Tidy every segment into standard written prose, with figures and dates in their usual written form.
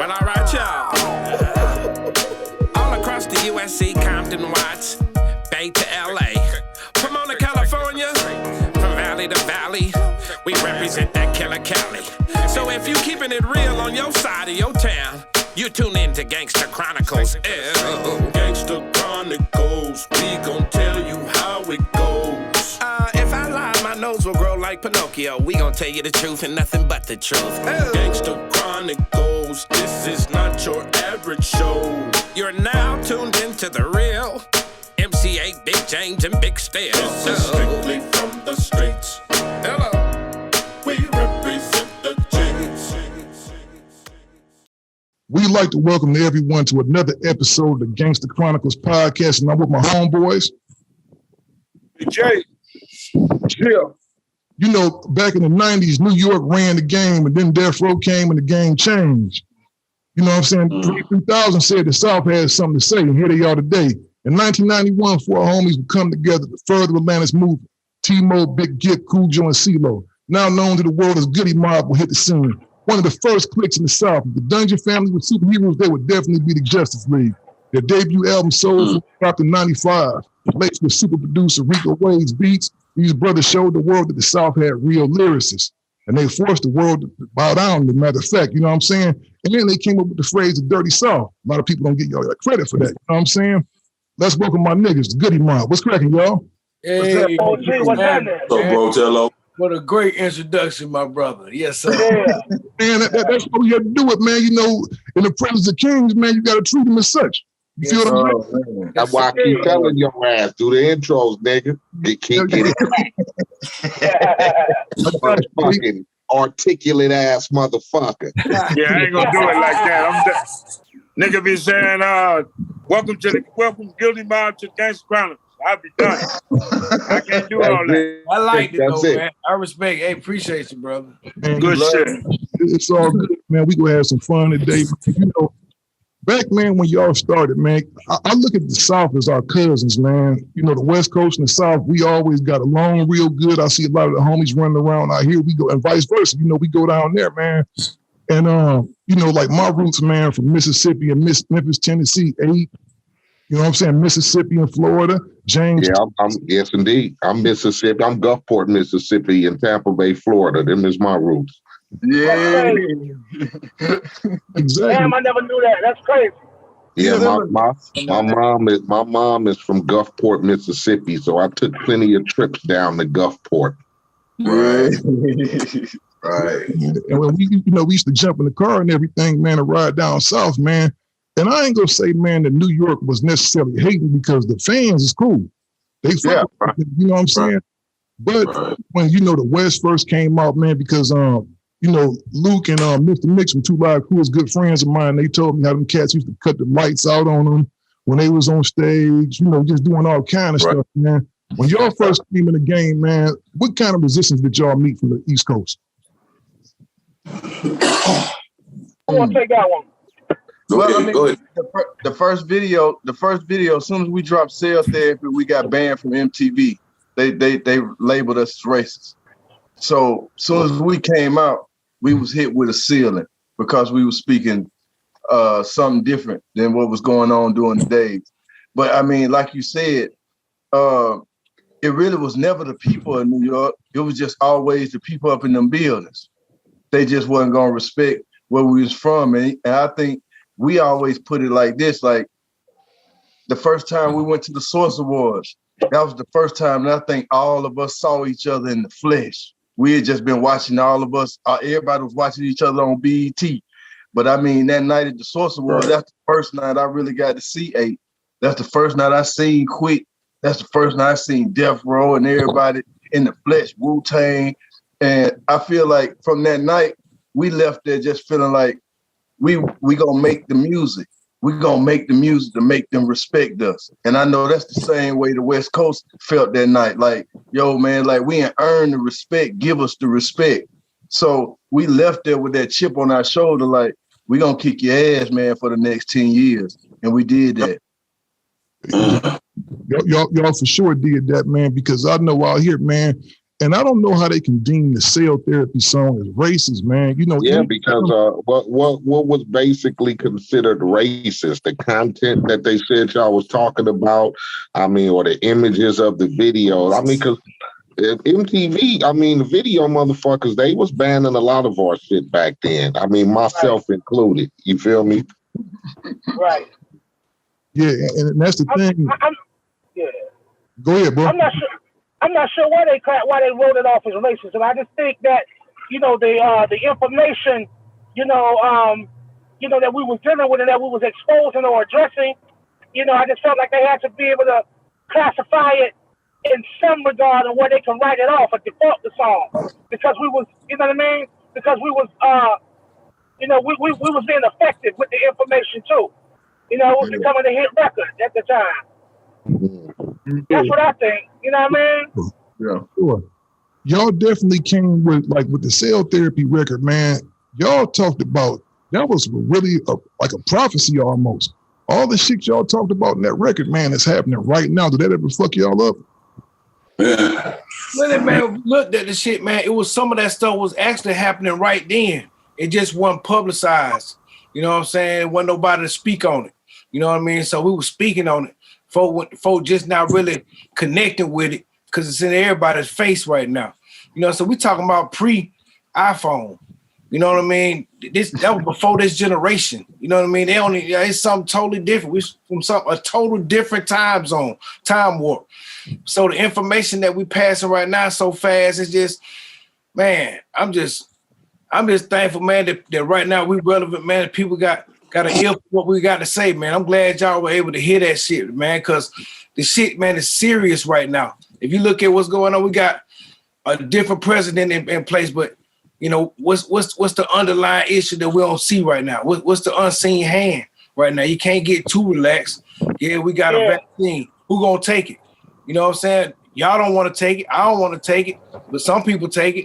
Well, all right, y'all. All across the USC, Compton, Watts, Bay to LA, Pomona, California, from valley to valley, we represent that killer Cali. So if you keeping it real on your side of your town, you tune in to Gangster Chronicles. Ew. Gangster Chronicles, we gon' tell you how it goes. If I lie, my nose will grow like Pinocchio. We gon' tell you the truth and nothing but the truth. Ew. Gangster Chronicles, this is not your average show. You're now tuned into the real MC8, Big James, and Big Steel. This is strictly from the streets. Hello. We represent the James. We'd like to welcome everyone to another episode of the Gangster Chronicles podcast, and I'm with my homeboys. Hey, Jay. Chill. You know, back in the 90s, New York ran the game, and then Death Row came and the game changed. You know what I'm saying? 2000 said the South had something to say, and here they are today. In 1991, four homies would come together to further Atlanta's movement. T-Mo, Big Gip, Cool Joe, and CeeLo, now known to the world as Goodie Mob, will hit the scene. One of the first cliques in the South. If the Dungeon family with superheroes, they would definitely be the Justice League. Their debut album, Soul, dropped in 95. Laced with super producer Rico Wade's beats, these brothers showed the world that the South had real lyricists. And they forced the world to bow down, as a matter of fact, you know what I'm saying? And then they came up with the phrase, the Dirty South. A lot of people don't get y'all credit for that, you know what I'm saying? Let's welcome my niggas, the Goodie Mob. What's cracking, y'all? Hey, what's happening? So, bro, Tello. What a great introduction, my brother. Yes, sir. Yeah. Man, that's what we have to do it, man. You know, in the presence of kings, man, you got to treat them as such. You feel what I'm saying? That's why I keep telling your ass, do the intros, nigga. They can't get it. Fucking articulate ass motherfucker. Yeah, I ain't gonna do it like that. Nigga be saying, welcome Goodie Mob to Gangster Chronicles. I'll be done. I can't do all that. I like it though, man. I respect. Hey, appreciate you, brother. Man, good shit. It's all good, man. We gonna have some fun today. You know, back, man, when y'all started, man, I look at the South as our cousins, man. You know, the West Coast and the South, we always got along real good. I see a lot of the homies running around out here. We go, and vice versa. You know, we go down there, man. And, you know, like my roots, man, from Mississippi and Memphis, Tennessee, 8. You know what I'm saying? Mississippi and Florida, James. Yeah, yes, indeed. I'm Mississippi. I'm Gulfport, Mississippi, and Tampa Bay, Florida. Them is my roots. Yeah. Exactly. Damn, I never knew that. That's crazy. Yeah, my mom is from Gulfport, Mississippi, so I took plenty of trips down to Gulfport. Right. Right. And when we used to jump in the car and everything, man, and ride down south, man. And I ain't gonna say, man, that New York was necessarily hating because the fans is cool. They fuck with it, you know what I'm saying? But when, you know, the West first came out, man, because you know, Luke and Mr. Mix from Two Live Crew is good friends of mine. They told me how them cats used to cut the lights out on them when they was on stage, you know, just doing all kind of stuff, man. When y'all first came in the game, man, what kind of resistance did y'all meet from the East Coast? Who want to take that one? Well, I mean, the first video, as soon as we dropped Cell Therapy, we got banned from MTV. They labeled us as racist. So as soon as we came out, we was hit with a ceiling because we was speaking something different than what was going on during the days. But I mean, like you said, it really was never the people in New York. It was just always the people up in them buildings. They just wasn't gonna respect where we was from. And I think we always put it like this, like the first time we went to the Source Awards, that was the first time that I think all of us saw each other in the flesh. We had just been watching all of us, everybody was watching each other on BET. But I mean, that night at the Source Awards, that's the first night I really got to see 8. That's the first night I seen Quick. That's the first night I seen Death Row and everybody in the flesh, Wu-Tang. And I feel like from that night, we left there just feeling like we gonna make the music. We gonna make the music to make them respect us. And I know that's the same way the West Coast felt that night. Like, yo, man, like we ain't earned the respect. Give us the respect. So we left there with that chip on our shoulder, like, we gonna kick your ass, man, for the next 10 years. And we did that. Y'all for sure did that, man, because I know out here, man, And I don't know how they can deem the cell therapy song as racist, man. You know, yeah, because what was basically considered racist, the content that they said y'all was talking about, I mean, or the images of the video. I mean, because MTV, I mean, the video motherfuckers, they was banning a lot of our shit back then. I mean, myself included. You feel me? Right. Yeah, and that's the thing. Yeah. Go ahead, bro. I'm not sure why they wrote it off as racist. And I just think that, you know, the information, that we was dealing with and that we was exposing or addressing, I just felt like they had to be able to classify it in some regard of where they can write it off or default the song, because we was, you know what I mean? Because we was, we was being effective with the information too. It was becoming a hit record at the time. That's what I think. You know what I mean? Yeah, sure. Y'all definitely came with the cell therapy record, man. Y'all talked about that was really like a prophecy almost. All the shit y'all talked about in that record, man, is happening right now. Did that ever fuck y'all up? Well, man, looked at the shit, man. It was some of that stuff was actually happening right then. It just wasn't publicized. You know what I'm saying? Wasn't nobody to speak on it. You know what I mean? So we were speaking on it. Folk just not really connecting with it because it's in everybody's face right now. So we talking about pre-iPhone. You know what I mean? That was before this generation. You know what I mean? It's something totally different. We from a total different time zone, time warp. So the information that we passing right now so fast, it's just, man, I'm just thankful, man, that right now we relevant, man. That people got to hear what we got to say, man. I'm glad y'all were able to hear that shit, man, because the shit, man, is serious right now. If you look at what's going on, we got a different president in place, but what's the underlying issue that we don't see right now? What's the unseen hand right now? You can't get too relaxed. Yeah, we got a vaccine. Who gonna take it? You know what I'm saying? Y'all don't want to take it. I don't want to take it, but some people take it.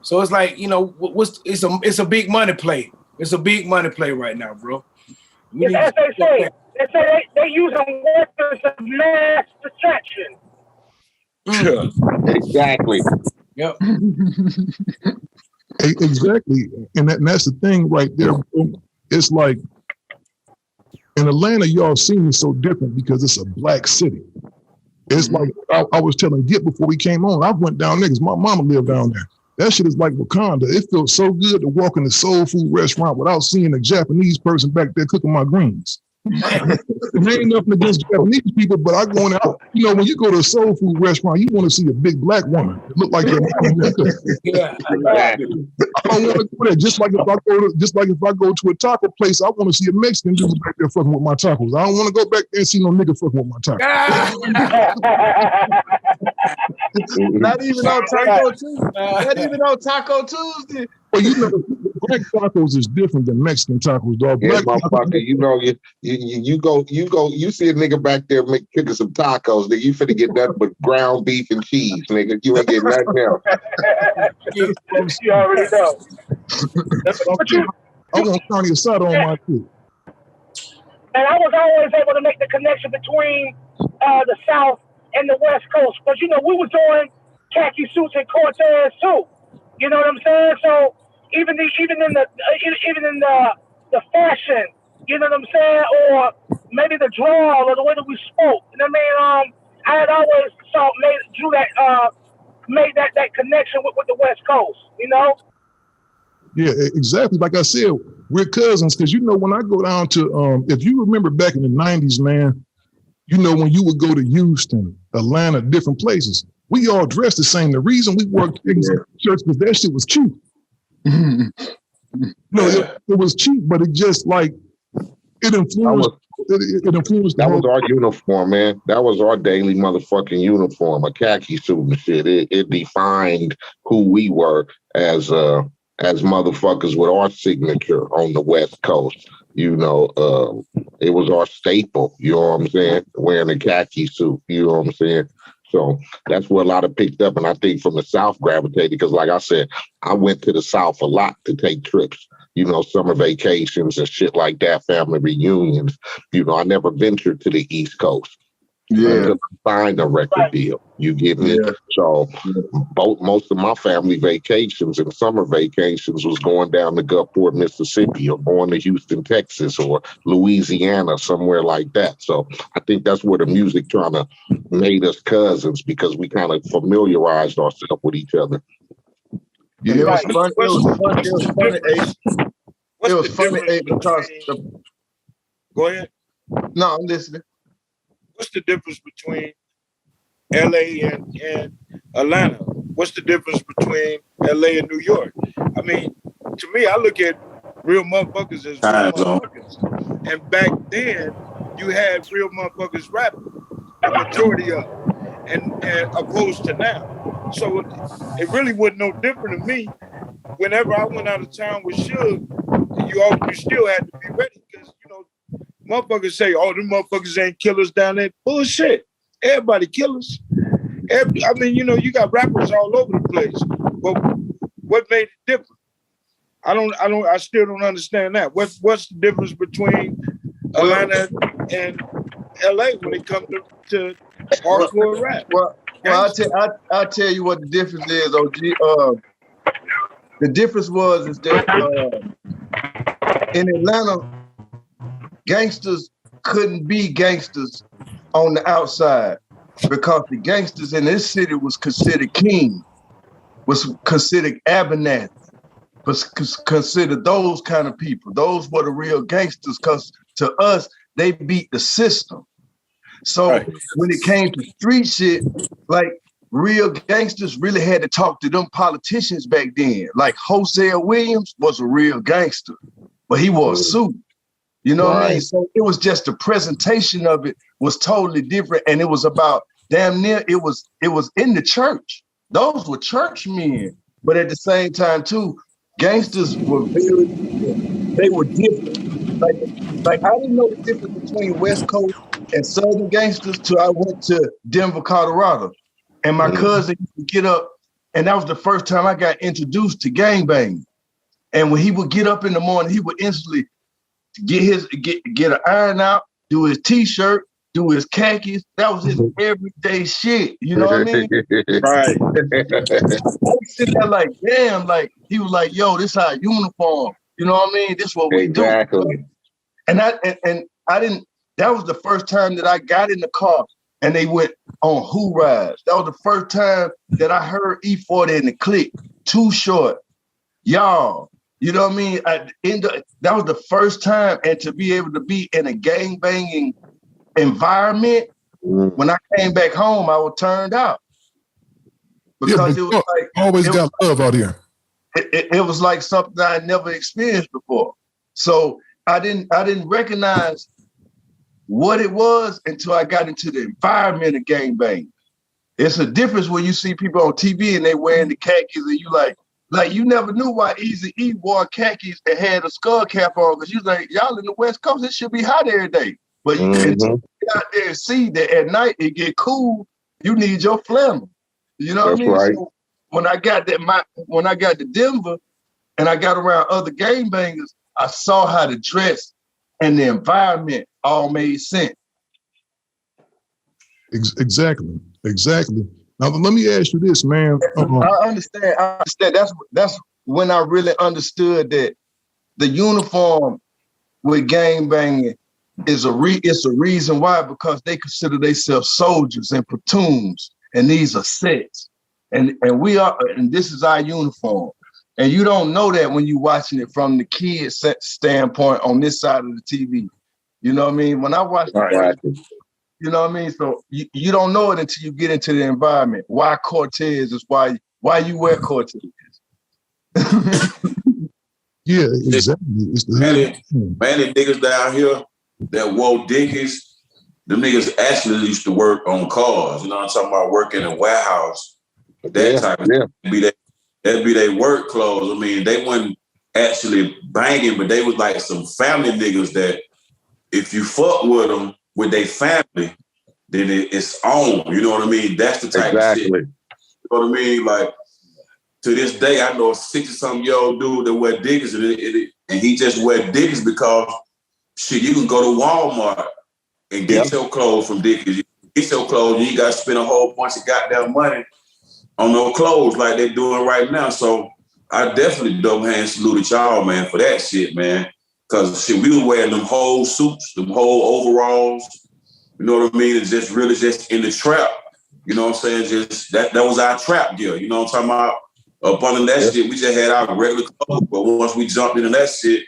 So it's like, it's a big money play. It's a big money play right now, bro. It's as they say. They using weapons of mass destruction. Exactly. Yep. Exactly. And that's the thing right there. It's like in Atlanta, y'all seen it so different because it's a black city. It's like I was telling Git before we came on, I went down there because my mama lived down there. That shit is like Wakanda. It feels so good to walk in a soul food restaurant without seeing a Japanese person back there cooking my greens. There ain't nothing against Japanese people, but I go in out. When you go to a soul food restaurant, you want to see a big black woman that look like your mom. Yeah. I don't want to do that. Just like if I go to a taco place, I want to see a Mexican dude back there fucking with my tacos. I don't want to go back there and see no nigga fucking with my tacos. Not even on Taco Tuesday. Not even on Taco Tuesday. Well, black tacos is different than Mexican tacos, dog. Yeah, Black motherfucker, you see a nigga back there cooking some tacos, nigga, you finna get nothing but ground beef and cheese, nigga. You ain't getting nothing else. You already know. I want carne asada on my food. And I was always able to make the connection between the South and the West Coast, because we were doing khaki suits and Cortez too. You know what I'm saying? So even in the fashion, you know what I'm saying, or maybe the drawl or the way that we spoke. You know what I mean? I had always made that connection with the West Coast. Yeah, exactly. Like I said, we're cousins because when I go down to if you remember back in the 90s, man, when you would go to Houston, Atlanta, different places, we all dressed the same. The reason we wore things in church because that shit was cheap. It was cheap, but it just like it influenced. It influenced. That was our uniform, man. That was our daily motherfucking uniform, a khaki suit and shit. It defined who we were as motherfuckers with our signature on the West Coast. It was our staple. You know what I'm saying? Wearing a khaki suit. You know what I'm saying? So that's what a lot of picked up. And I think from the South gravitated because, like I said, I went to the South a lot to take trips, summer vacations and shit like that, family reunions. I never ventured to the East Coast. until I signed a record deal. You get me? Yeah. So most of my family vacations and summer vacations was going down to Gulfport, Mississippi, or going to Houston, Texas, or Louisiana, somewhere like that. So I think that's where the music kind of made us cousins, because we kind of familiarized ourselves with each other. Yeah. It was fun. It was funny because go ahead. No, I'm listening. What's the difference between LA and Atlanta? What's the difference between LA and New York? I mean, to me, I look at real motherfuckers as real motherfuckers. And back then, you had real motherfuckers rapping, the majority of them, and opposed to now. So it really wasn't no different to me. Whenever I went out of town with Suge, you still had to be ready, because, you know, motherfuckers say, oh, them motherfuckers ain't killers down there. Bullshit. Everybody killers. I mean, you know, you got rappers all over the place. But what made it different? I still don't understand that. What's the difference between Atlanta and LA when it comes to hardcore rap? Well, I'll tell you what the difference is, OG. The difference is that in Atlanta, gangsters couldn't be gangsters on the outside, because the gangsters in this city was considered king, was considered Abernathy, was considered those kind of people. Those were the real gangsters, because to us, they beat the system. So when it came to street shit, like, real gangsters really had to talk to them politicians back then. Like Hosea Williams was a real gangster, but he wore a suit. You know what I mean? So it was just the presentation of it was totally different, and it was about damn near it was in the church. Those were church men, but at the same time too, gangsters were they were different. Like I didn't know the difference between West Coast and Southern gangsters till I went to Denver, Colorado. And my cousin used to get up, and that was the first time I got introduced to gangbanging. And when he would get up in the morning, he would instantly get an iron out, do his t-shirt, do his khakis. That was his everyday shit. You know what I mean? Right. I was sitting there like, damn, like, he was like, yo, this our uniform. You know what I mean? This what we do. And I didn't, that was the first time that I got in the car and they went on Who Rides. That was the first time that I heard E40 in the clique. Too Short, y'all. You know what I mean? That was the first time, and to be able to be in a gang-banging environment, when I came back home, I was turned out. Because it was like... Always got love out here. It was like something I had never experienced before. So I didn't recognize what it was until I got into the environment of gangbang. It's a difference when you see people on TV and they wearing the khakis and you like you never knew why Eazy-E wore khakis and had a skull cap on, because you like, y'all in the West Coast, it should be hot every day. But you get out there and see that at night it get cool, you need your flannel. You know what I mean? Right. So when I got to Denver and I got around other gangbangers, I saw how to dress and the environment all made sense. Exactly. Now let me ask you this, man. I understand. That's when I really understood that the uniform with gangbanging is it's a reason why, because they consider themselves soldiers and platoons, and these are sets, and we are, and this is our uniform. And you don't know that when you're watching it from the kid's standpoint on this side of the TV. You know what I mean? When I watch it, you know what I mean? So you don't know it until you get into the environment. Why Cortez is why you wear Cortez. Yeah, exactly. It's the many niggas down here that wore Dickies, them niggas actually used to work on cars. You know what I'm talking about? Working in a warehouse. That type of that'd be their work clothes. I mean, they weren't actually banging, but they was like some family niggas that if you fuck with them, with their family, then it's on. You know what I mean? That's the type of shit. You know what I mean? Like, to this day, I know a 60-something-year-old dude that wear Dickies, and he just wear Dickies because, shit, you can go to Walmart and get your clothes from Dickies. get your clothes, you ain't got to spend a whole bunch of goddamn money on no clothes like they're doing right now. So I definitely double hand saluted y'all, man, for that shit, man. Cause shit, we was wearing them whole suits, them whole overalls. You know what I mean? It's just really just in the trap. You know what I'm saying? Just that was our trap gear. You know what I'm talking about? Up under that shit, we just had our regular clothes. But once we jumped into that shit,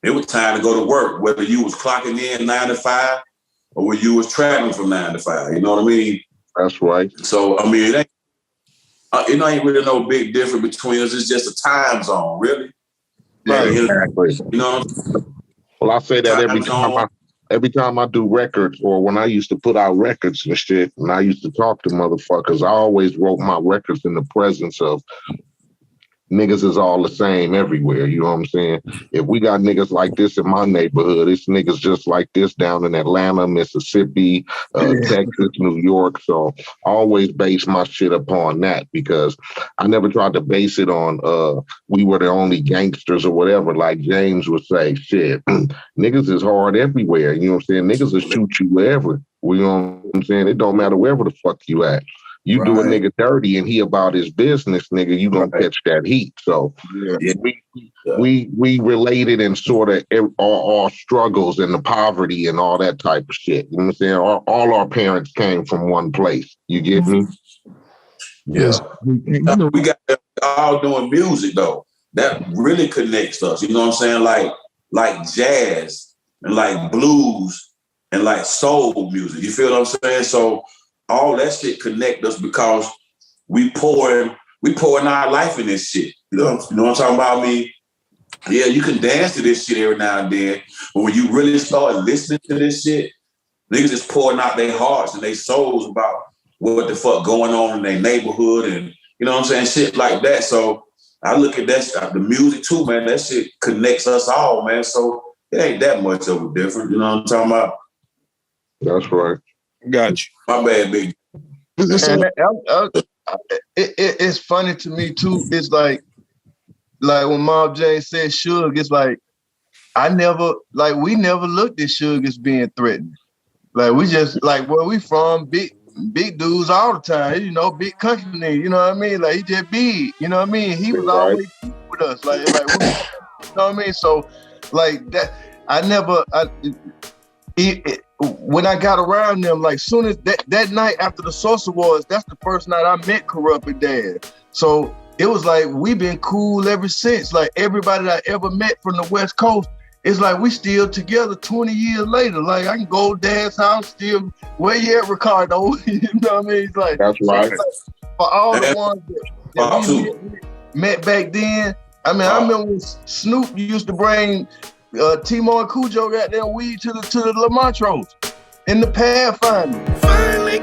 it was time to go to work. Whether you was clocking in 9 to 5 or whether you was traveling from 9 to 5. You know what I mean? That's right. So I mean, it ain't really no big difference between us. It's just a time zone, really. Right. Exactly. You know. Well, I say that every time I do records, or when I used to put out records and shit, and I used to talk to motherfuckers, I always wrote my records in the presence of niggas is all the same everywhere. You know what I'm saying? If we got niggas like this in my neighborhood, it's niggas just like this down in Atlanta, Mississippi, Texas, New York. So I always base my shit upon that, because I never tried to base it on we were the only gangsters or whatever. Like James would say, shit, niggas is hard everywhere. You know what I'm saying? Niggas will shoot you wherever. You know what I'm saying? It don't matter wherever the fuck you at. You do a nigga dirty and he about his business, nigga, you gonna catch that heat. So we related in sort of our struggles and the poverty and all that type of shit. You know what I'm saying? All our parents came from one place. You get me? Yeah. We got all doing music though. That really connects us. You know what I'm saying? Like jazz and like blues and like soul music. You feel what I'm saying? So all that shit connect us because we pouring our life in this shit. You know what I'm talking about? I mean, yeah, you can dance to this shit every now and then, but when you really start listening to this shit, niggas just pouring out their hearts and their souls about what the fuck going on in their neighborhood, and you know what I'm saying, shit like that. So I look at that, the music too, man. That shit connects us all, man. So it ain't that much of a difference. You know what I'm talking about? That's right. Got you. My bad, big. It's funny to me too. It's like when Mob James said Suge, it's like we never looked at Suge as being threatened. Like we just like where we from, big dudes all the time, you know, big country nigga, you know what I mean? Like he just big, you know what I mean? He was always with us, like we, you know what I mean? So like that, when I got around them, like soon as that night after the Source Awards, that's the first night I met Corrupt and Dad. So it was like we've been cool ever since. Like everybody that I ever met from the West Coast, it's like we still together 20 years later. Like I can go to Dad's house, still where you at, Ricardo? You know what I mean? It's like that's right. Like, for all the ones that we met back then. I mean, I remember when Snoop used to bring Timo and Cujo got their weed to the Lamontrose in the Pathfinder. Finally